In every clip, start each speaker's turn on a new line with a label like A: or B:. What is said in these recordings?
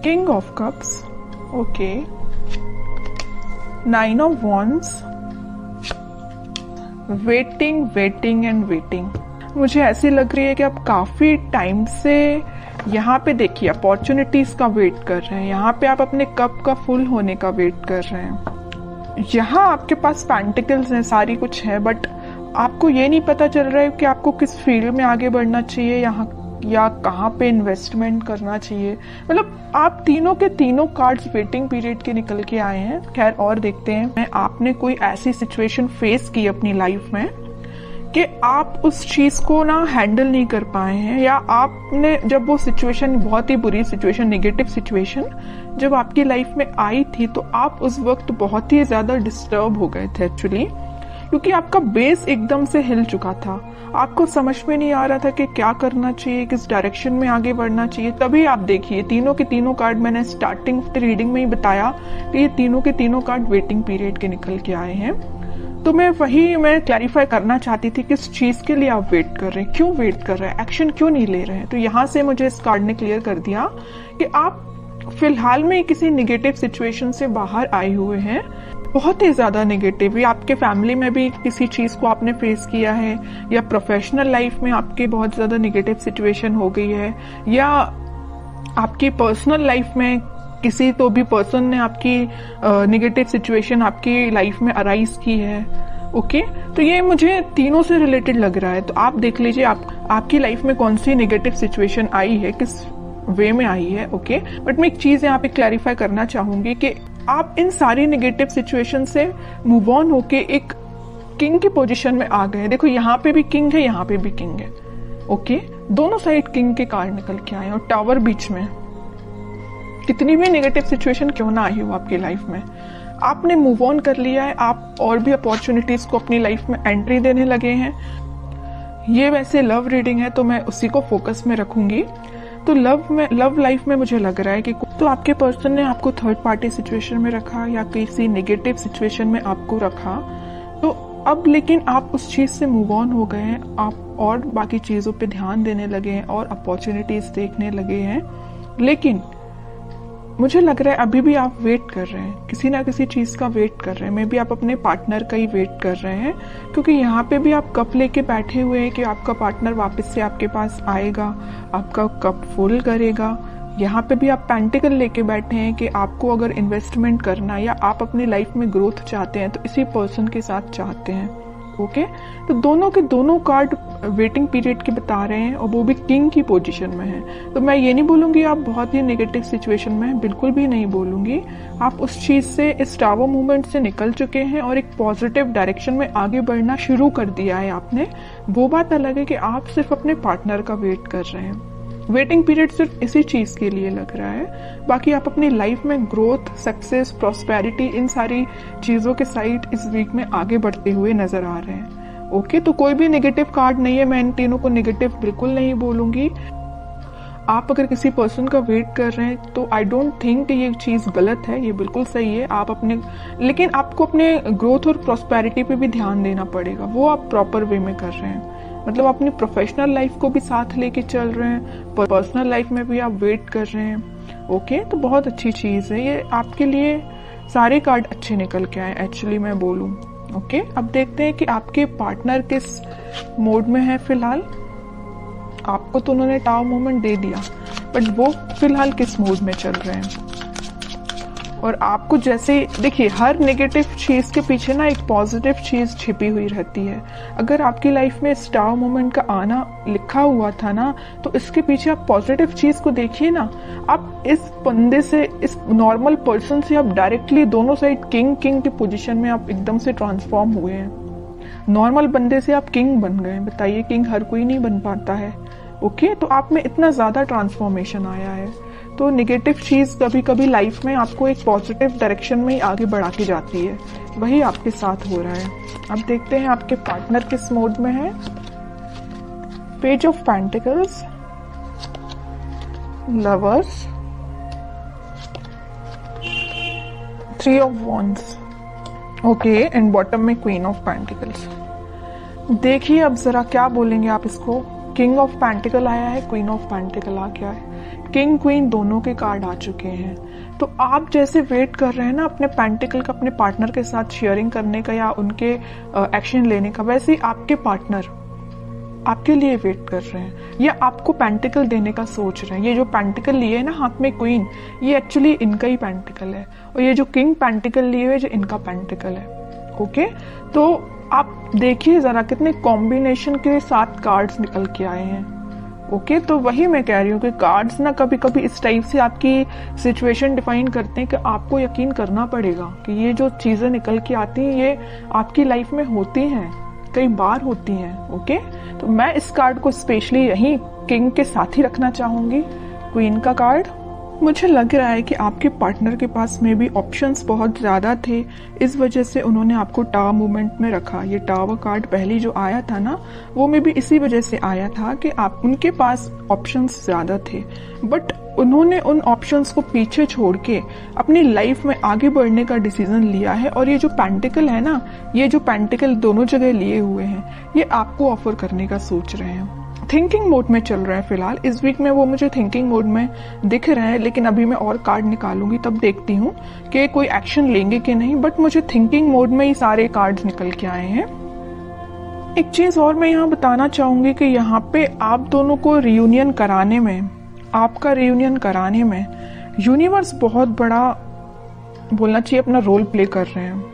A: King of cups, okay, 9 of wands, waiting waiting and waiting. मुझे ऐसी लग रही है कि आप काफी टाइम से यहाँ पे देखिए अपॉर्चुनिटीज का वेट कर रहे हैं, यहाँ पे आप अपने कप का फुल होने का वेट कर रहे हैं। यहाँ आपके पास पेंटिकल्स हैं, सारी कुछ है, बट आपको ये नहीं पता चल रहा है कि आपको किस फील्ड में आगे बढ़ना चाहिए यहाँ या कहाँ पे इन्वेस्टमेंट करना चाहिए। मतलब आप तीनों के तीनों कार्ड्स वेटिंग पीरियड के निकल के आए हैं। खैर और देखते हैं, आपने कोई ऐसी सिचुएशन फेस की अपनी लाइफ में कि आप उस चीज को ना हैंडल नहीं कर पाए हैं, या आपने जब वो सिचुएशन, बहुत ही बुरी सिचुएशन, नेगेटिव सिचुएशन जब आपकी लाइफ में आई थी तो आप उस वक्त बहुत ही ज्यादा डिस्टर्ब हो गए थे एक्चुअली, क्योंकि आपका बेस एकदम से हिल चुका था। आपको समझ में नहीं आ रहा था कि क्या करना चाहिए, किस डायरेक्शन में आगे बढ़ना चाहिए। तभी आप देखिए तीनों के तीनों कार्ड, मैंने स्टार्टिंग ऑफ द रीडिंग में ही बताया कि ये तीनों के तीनों कार्ड वेटिंग पीरियड के निकल के आए हैं। तो मैं क्लैरिफाई करना चाहती थी किस चीज के लिए आप वेट कर रहे हैं, क्यों वेट कर रहे हैं, एक्शन क्यों नहीं ले रहे हैं। तो यहाँ से मुझे इस कार्ड ने क्लियर कर दिया कि आप फिलहाल में किसी नेगेटिव सिचुएशन से बाहर आए हुए हैं, बहुत ही ज्यादा नेगेटिव, या आपके फैमिली में भी किसी चीज को आपने फेस किया है, या प्रोफेशनल लाइफ में आपके बहुत ज्यादा नेगेटिव सिचुएशन हो गई है, या आपकी पर्सनल लाइफ में किसी तो भी पर्सन ने आपकी नेगेटिव सिचुएशन आपकी लाइफ में अराइज की है। ओके, तो ये मुझे तीनों से रिलेटेड लग रहा है। तो आप देख लीजिए आपकी लाइफ में कौन सी नेगेटिव सिचुएशन आई है, किस वे में आई है। ओके, बट मैं एक चीज यहाँ पे क्लैरिफाई करना चाहूंगी कि आप इन सारी नेगेटिव सिचुएशन से मूव ऑन होके एक किंग की पोजीशन में आ गए। देखो यहाँ पे भी किंग है, यहाँ पे भी किंग है। ओके, दोनों साइड किंग के कार्ड निकल के आए और टावर बीच में। कितनी भी नेगेटिव सिचुएशन क्यों ना आई हो आपकी लाइफ में, आपने मूव ऑन कर लिया है, आप और भी अपॉर्चुनिटीज को अपनी लाइफ में एंट्री देने लगे हैं। ये वैसे लव रीडिंग है तो मैं उसी को फोकस में रखूंगी। तो लव लाइफ में मुझे लग रहा है कि तो आपके पर्सन ने आपको थर्ड पार्टी सिचुएशन में रखा या किसी नेगेटिव सिचुएशन में आपको रखा, तो अब लेकिन आप उस चीज से मूव ऑन हो गए हैं, आप और बाकी चीजों पे ध्यान देने लगे हैं और अपॉर्चुनिटीज देखने लगे हैं। लेकिन मुझे लग रहा है अभी भी आप वेट कर रहे हैं, किसी ना किसी चीज का वेट कर रहे हैं। मे बी आप अपने पार्टनर का ही वेट कर रहे हैं, क्योंकि यहाँ पे भी आप कप लेके बैठे हुए हैं कि आपका पार्टनर वापस से आपके पास आएगा, आपका कप फुल करेगा। यहाँ पे भी आप पेंटिकल लेके बैठे हैं कि आपको अगर इन्वेस्टमेंट करना है या आप अपनी लाइफ में ग्रोथ चाहते हैं तो इसी पर्सन के साथ चाहते हैं। ओके, तो दोनों के दोनों कार्ड वेटिंग पीरियड के बता रहे हैं और वो भी किंग की पोजीशन में है। तो मैं ये नहीं बोलूंगी आप बहुत ही नेगेटिव सिचुएशन में हैं, बिल्कुल भी नहीं बोलूंगी। आप उस चीज से, इस टावर मूवमेंट से निकल चुके हैं और एक पॉजिटिव डायरेक्शन में आगे बढ़ना शुरू कर दिया है आपने। वो बात अलग है कि आप सिर्फ अपने पार्टनर का वेट कर रहे हैं। वेटिंग पीरियड सिर्फ इसी चीज के लिए लग रहा है, बाकी आप अपनी लाइफ में ग्रोथ, सक्सेस, प्रॉस्पेरिटी, इन सारी चीजों के साइड इस वीक में आगे बढ़ते हुए नजर आ रहे हैं। ओके, तो कोई भी नेगेटिव कार्ड नहीं है, मैं इन तीनों को नेगेटिव बिल्कुल नहीं बोलूंगी। आप अगर किसी पर्सन का वेट कर रहे हैं तो आई डोंट थिंक कि ये चीज गलत है, ये बिल्कुल सही है। आप अपने, लेकिन आपको अपने ग्रोथ और प्रॉस्पेरिटी पे भी ध्यान देना पड़ेगा, वो आप प्रॉपर वे में कर रहे हैं। मतलब अपनी प्रोफेशनल लाइफ को भी साथ लेके चल रहे हैं, पर्सनल लाइफ में भी आप वेट कर रहे हैं। ओके, तो बहुत अच्छी चीज है ये, आपके लिए सारे कार्ड अच्छे निकल के आए एक्चुअली मैं बोलूं। ओके, अब देखते हैं कि आपके पार्टनर किस मोड में है फिलहाल। आपको तो उन्होंने टावर मूवमेंट दे दिया, बट वो फिलहाल किस मोड में चल रहे हैं। और आपको जैसे देखिए, हर नेगेटिव चीज के पीछे ना एक पॉजिटिव चीज छिपी हुई रहती है। अगर आपकी लाइफ में स्टार मोमेंट का आना लिखा हुआ था ना, तो इसके पीछे आप पॉजिटिव चीज को देखिए ना। आप इस बंदे से, इस नॉर्मल पर्सन से आप डायरेक्टली दोनों साइड किंग की पोजीशन में आप एकदम से ट्रांसफॉर्म हुए हैं। नॉर्मल बंदे से आप किंग बन गए। बताइए, किंग हर कोई नहीं बन पाता है। ओके, तो आप में इतना ज्यादा ट्रांसफॉर्मेशन आया है। तो नेगेटिव चीज कभी कभी लाइफ में आपको एक पॉजिटिव डायरेक्शन में ही आगे बढ़ा के जाती है, वही आपके साथ हो रहा है। अब देखते हैं आपके पार्टनर किस मोड में है। Page of pentacles, lovers, 3 of wands, okay, and bottom में क्वीन ऑफ पेंटिकल्स। देखिए अब जरा क्या बोलेंगे आप इसको, किंग ऑफ पेंटिकल आया है, क्वीन ऑफ पेंटिकल आ गया है, किंग क्वीन दोनों के कार्ड आ चुके हैं। तो आप जैसे वेट कर रहे हैं ना अपने पेंटिकल का अपने पार्टनर के साथ शेयरिंग करने का या उनके एक्शन लेने का, वैसे ही आपके पार्टनर आपके लिए वेट कर रहे हैं या आपको पेंटिकल देने का सोच रहे हैं। ये जो पेंटिकल लिए है ना हाथ में क्वीन, ये एक्चुअली इनका ही पेंटिकल है, और ये जो किंग पेंटिकल लिए हुए जो इनका पेंटिकल है। ओके, तो आप देखिए जरा कितने कॉम्बिनेशन के साथ कार्ड्स निकल के आए हैं। ओके, तो वही मैं कह रही हूँ कि कार्ड्स ना कभी कभी इस टाइप से आपकी सिचुएशन डिफाइन करते हैं कि आपको यकीन करना पड़ेगा कि ये जो चीजें निकल के आती हैं ये आपकी लाइफ में होती हैं, कई बार होती हैं। ओके, तो मैं इस कार्ड को स्पेशली यही किंग के साथ ही रखना चाहूंगी, क्वीन का कार्ड। मुझे लग रहा है कि आपके पार्टनर के पास में भी ऑप्शंस बहुत ज्यादा थे, इस वजह से उन्होंने आपको टावर मूवमेंट में रखा। ये टावर कार्ड पहली जो आया था ना, वो में भी इसी वजह से आया था कि आप उनके पास ऑप्शंस ज्यादा थे, बट उन्होंने उन ऑप्शंस को पीछे छोड़ के अपनी लाइफ में आगे बढ़ने का डिसीजन लिया है। और ये जो पेंटिकल है ना, ये जो पेंटिकल दोनों जगह लिए हुए हैं, ये आपको ऑफर करने का सोच रहे हैं। थिंकिंग मोड में चल रहा है फिलहाल, इस वीक में वो मुझे थिंकिंग मोड में दिख रहे हैं, लेकिन अभी मैं और कार्ड निकालूंगी तब देखती हूँ कि कोई एक्शन लेंगे कि नहीं, बट मुझे थिंकिंग मोड में ही सारे कार्ड्स निकल के आए हैं। एक चीज और मैं यहाँ बताना चाहूंगी कि यहाँ पे आप दोनों को रियूनियन कराने में, आपका रियूनियन कराने में यूनिवर्स बहुत बड़ा बोलना चाहिए अपना रोल प्ले कर रहे हैं।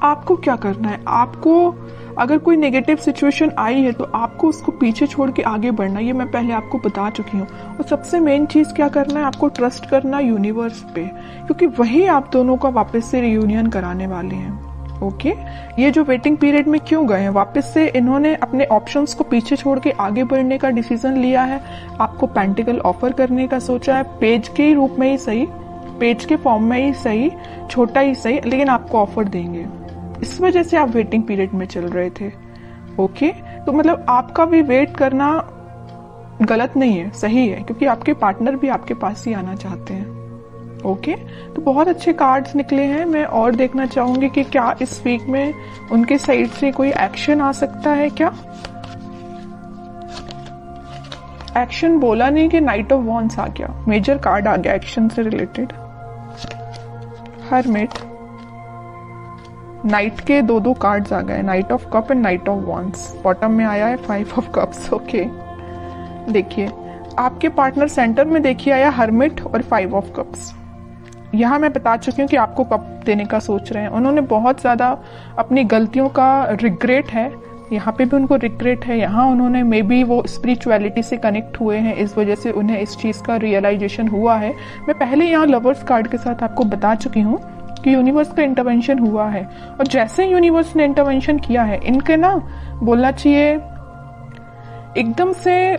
A: आपको क्या करना है, आपको अगर कोई नेगेटिव सिचुएशन आई है तो आपको उसको पीछे छोड़ के आगे बढ़ना, ये मैं पहले आपको बता चुकी हूँ। और सबसे मेन चीज क्या करना है, आपको ट्रस्ट करना यूनिवर्स पे, क्योंकि वही आप दोनों का वापस से रियूनियन कराने वाले हैं। ओके, ये जो वेटिंग पीरियड में क्यों गए हैं, वापस से इन्होंने अपने ऑप्शंस को पीछे छोड़ के आगे बढ़ने का डिसीजन लिया है, आपको पेंटिकल ऑफर करने का सोचा है, पेज के रूप में ही सही, पेज के फॉर्म में ही सही, छोटा ही सही, लेकिन आपको ऑफर देंगे। इस वजह से आप वेटिंग पीरियड में चल रहे थे। ओके, तो मतलब आपका भी वेट करना गलत नहीं है, सही है, क्योंकि आपके पार्टनर भी आपके पास ही आना चाहते हैं। ओके, तो बहुत अच्छे कार्ड्स निकले हैं। मैं और देखना चाहूंगी कि क्या इस वीक में उनके साइड से कोई एक्शन आ सकता है। क्या एक्शन बोला नहीं कि नाइट ऑफ वॉन्ड्स आ गया, मेजर कार्ड आ गया एक्शन से रिलेटेड। हरमिट, नाइट के दो कार्ड्स आ गए, night of cup and night of wands. Bottom में आया है 5 ऑफ कप्स। ओके, देखिए आपके पार्टनर सेंटर में देखिए आया हरमिट और 5 ऑफ कप्स। यहाँ मैं बता चुकी हूँ कि आपको कप देने का सोच रहे हैं। उन्होंने बहुत ज्यादा अपनी गलतियों का रिग्रेट है, यहाँ पे भी उनको रिग्रेट है, यहाँ उन्होंने मे बी वो स्पिरिचुअलिटी से कनेक्ट हुए हैं, इस वजह से उन्हें इस चीज का रियलाइजेशन हुआ है। मैं पहले यहाँ लवर्स कार्ड के साथ आपको बता चुकी हूँ कि यूनिवर्स का इंटरवेंशन हुआ है, और जैसे यूनिवर्स ने इंटरवेंशन किया है, इनके ना बोलना चाहिए एकदम से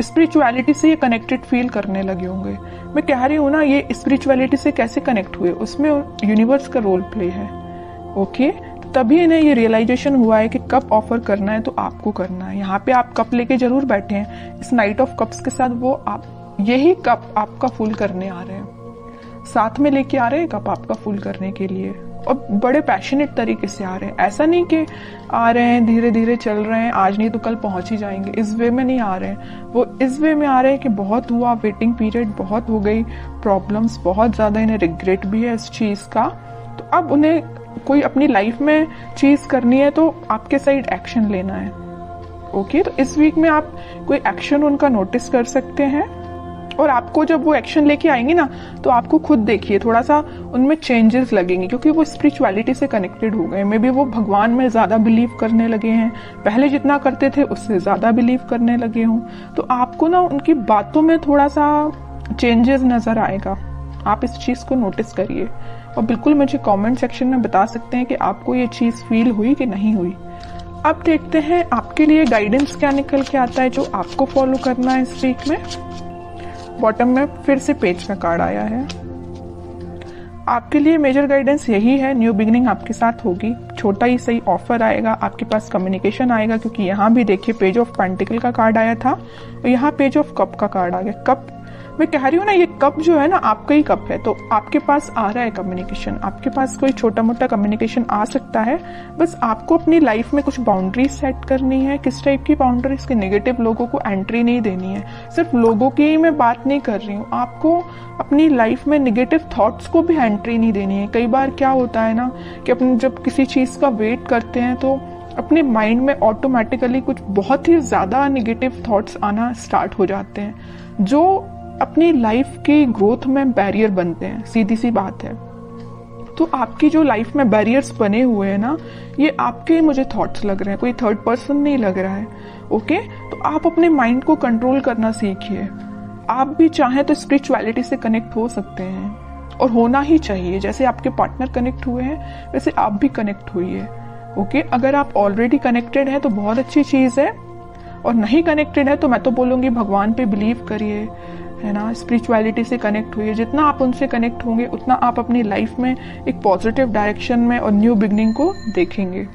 A: स्पिरिचुअलिटी से ये कनेक्टेड फील करने लगे होंगे। मैं कह रही हूँ ना, ये स्पिरिचुअलिटी से कैसे कनेक्ट हुए, उसमें यूनिवर्स का रोल प्ले है। ओके, तभी इन्हें ये रियलाइजेशन हुआ है कि कप ऑफर करना है तो आपको करना है। यहाँ पे आप कप लेके जरूर बैठे हैं, इस नाइट ऑफ कप्स के साथ वो आप यही कप आपका फुल करने आ रहे हैं, साथ में लेके आ रहे हैं कप आपका फुल करने के लिए, और बड़े पैशनेट तरीके से आ रहे हैं। ऐसा नहीं कि आ रहे हैं धीरे धीरे चल रहे हैं, आज नहीं तो कल पहुंच ही जाएंगे, इस वे में नहीं आ रहे हैं। वो इस वे में आ रहे हैं कि बहुत हुआ, वेटिंग पीरियड बहुत हो गई, प्रॉब्लम्स बहुत ज्यादा, इन्हें रिग्रेट भी है इस चीज का। तो अब उन्हें कोई अपनी लाइफ में चीज करनी है तो आपके साइड एक्शन लेना है। ओके, तो इस वीक में आप कोई एक्शन उनका नोटिस कर सकते हैं, और आपको जब वो एक्शन लेके आएंगे ना, तो आपको खुद देखिए थोड़ा सा उनमें चेंजेस लगेंगे, क्योंकि वो स्पिरिचुअलिटी से कनेक्टेड हो गए। मे बी वो भगवान में ज्यादा बिलीव करने लगे हैं, पहले जितना करते थे उससे ज्यादा बिलीव करने लगे हों। तो आपको ना उनकी बातों में थोड़ा सा चेंजेस नजर आएगा, आप इस चीज को नोटिस करिए, और बिल्कुल मुझे कमेंट सेक्शन में बता सकते हैं कि आपको ये चीज फील हुई कि नहीं हुई। अब देखते हैं आपके लिए गाइडेंस क्या निकल के आता है जो आपको फॉलो करना है इस वीक में। बॉटम में फिर से पेज का कार्ड आया है। आपके लिए मेजर गाइडेंस यही है, न्यू बिगिनिंग आपके साथ होगी, छोटा ही सही ऑफर आएगा, आपके पास कम्युनिकेशन आएगा, क्योंकि यहाँ भी देखिए पेज ऑफ पेंटिकल का कार्ड आया था और यहाँ पेज ऑफ कप का कार्ड आ गया। कप मैं कह रही हूँ ना, ये कप जो है ना आपका ही कप है, तो आपके पास आ रहा है कम्युनिकेशन, आपके पास कोई छोटा मोटा कम्युनिकेशन आ सकता है। बस आपको अपनी लाइफ में कुछ बाउंड्रीज सेट करनी है। किस टाइप की बाउंड्रीज? के नेगेटिव लोगों को एंट्री नहीं देनी है। सिर्फ लोगों की ही मैं बात नहीं कर रही हूँ, आपको अपनी लाइफ में नेगेटिव थॉट्स को भी एंट्री नहीं देनी है। कई बार क्या होता है ना कि अपन जब किसी चीज का वेट करते हैं तो अपने माइंड में ऑटोमेटिकली कुछ बहुत ही ज्यादा नेगेटिव थॉट्स आना स्टार्ट हो जाते हैं, जो अपनी लाइफ की ग्रोथ में बैरियर बनते हैं। सीधी सी बात है। तो आपकी जो लाइफ में बैरियर्स बने हुए हैं ना, ये आपके मुझे थॉट्स लग रहे हैं, कोई थर्ड पर्सन नहीं लग रहा है। ओके, तो आप अपने माइंड को कंट्रोल करना सीखिए। आप भी चाहें तो स्पिरिचुअलिटी से कनेक्ट हो सकते हैं, और होना ही चाहिए। जैसे आपके पार्टनर कनेक्ट हुए हैं वैसे आप भी कनेक्ट हुई। ओके, अगर आप ऑलरेडी कनेक्टेड है तो बहुत अच्छी चीज है, और नहीं कनेक्टेड है तो मैं तो बोलूंगी भगवान पे बिलीव करिए, है ना, स्पिरिचुअलिटी से कनेक्ट हुई है। जितना आप उनसे कनेक्ट होंगे उतना आप अपनी लाइफ में एक पॉजिटिव डायरेक्शन में और न्यू बिगनिंग को देखेंगे।